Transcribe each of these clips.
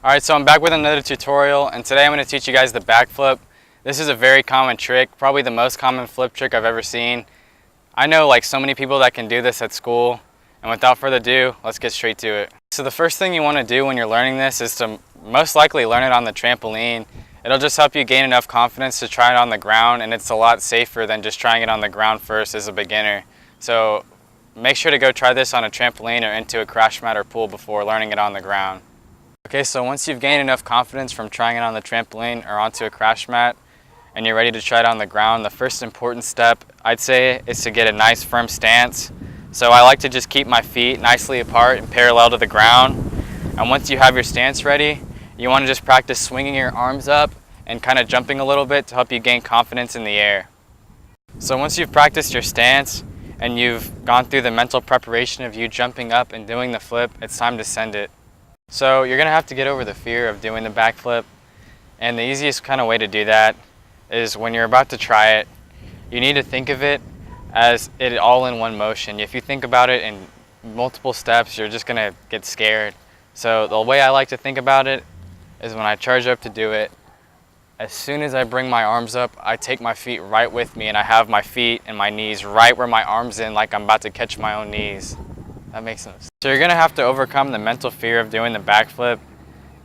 Alright, so I'm back with another tutorial, and today I'm going to teach you guys the backflip. This is a very common trick, probably the most common flip trick I've ever seen. I know like so many people that can do this at school, and without further ado, let's get straight to it. So the first thing you want to do when you're learning this is to most likely learn it on the trampoline. It'll just help you gain enough confidence to try it on the ground, and it's a lot safer than just trying it on the ground first as a beginner. So make sure to go try this on a trampoline or into a crash mat or pool before learning it on the ground. Okay, so once you've gained enough confidence from trying it on the trampoline or onto a crash mat and you're ready to try it on the ground, the first important step I'd say is to get a nice firm stance. So I like to just keep my feet nicely apart and parallel to the ground. And once you have your stance ready, you want to just practice swinging your arms up and kind of jumping a little bit to help you gain confidence in the air. So once you've practiced your stance and you've gone through the mental preparation of you jumping up and doing the flip, it's time to send it. So you're going to have to get over the fear of doing the backflip, and the easiest kind of way to do that is when you're about to try it, you need to think of it as it all in one motion. If you think about it in multiple steps, you're just going to get scared. So the way I like to think about it is when I charge up to do it, as soon as I bring my arms up, I take my feet right with me and I have my feet and my knees right where my arms in, like I'm about to catch my own knees. That makes sense. So you're going to have to overcome the mental fear of doing the backflip,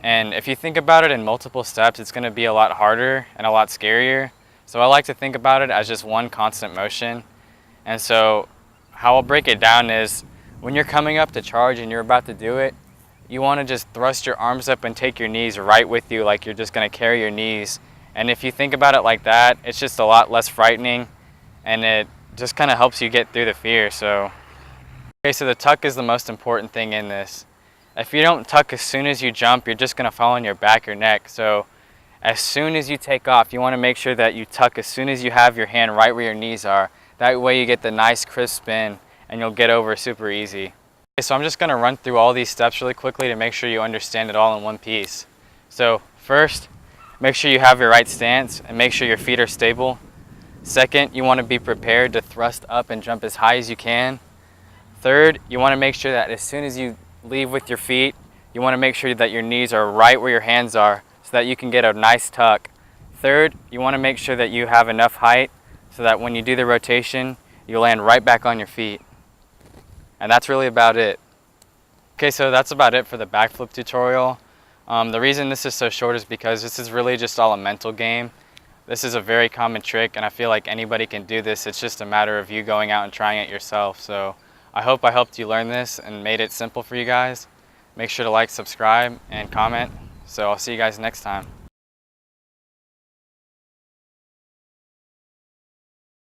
and if you think about it in multiple steps, it's going to be a lot harder and a lot scarier. So I like to think about it as just one constant motion. And so how I'll break it down is when you're coming up to charge and you're about to do it, you want to just thrust your arms up and take your knees right with you, like you're just going to carry your knees. And if you think about it like that, it's just a lot less frightening, and it just kind of helps you get through the fear. Okay, so the tuck is the most important thing in this. If you don't tuck as soon as you jump, you're just going to fall on your back or neck. So as soon as you take off, you want to make sure that you tuck as soon as you have your hand right where your knees are. That way you get the nice crisp spin and you'll get over super easy. Okay, so I'm just going to run through all these steps really quickly to make sure you understand it all in one piece. So first, make sure you have your right stance and make sure your feet are stable. Second, you want to be prepared to thrust up and jump as high as you can. Third, you want to make sure that as soon as you leave with your feet, you want to make sure that your knees are right where your hands are so that you can get a nice tuck. Third, you want to make sure that you have enough height so that when you do the rotation, you land right back on your feet. And that's really about it. Okay, so that's about it for the backflip tutorial. The reason this is so short is because this is really just all a mental game. This is a very common trick, and I feel like anybody can do this. It's just a matter of you going out and trying it yourself. So I hope I helped you learn this and made it simple for you guys. Make sure to like, subscribe, and comment. So I'll see you guys next time.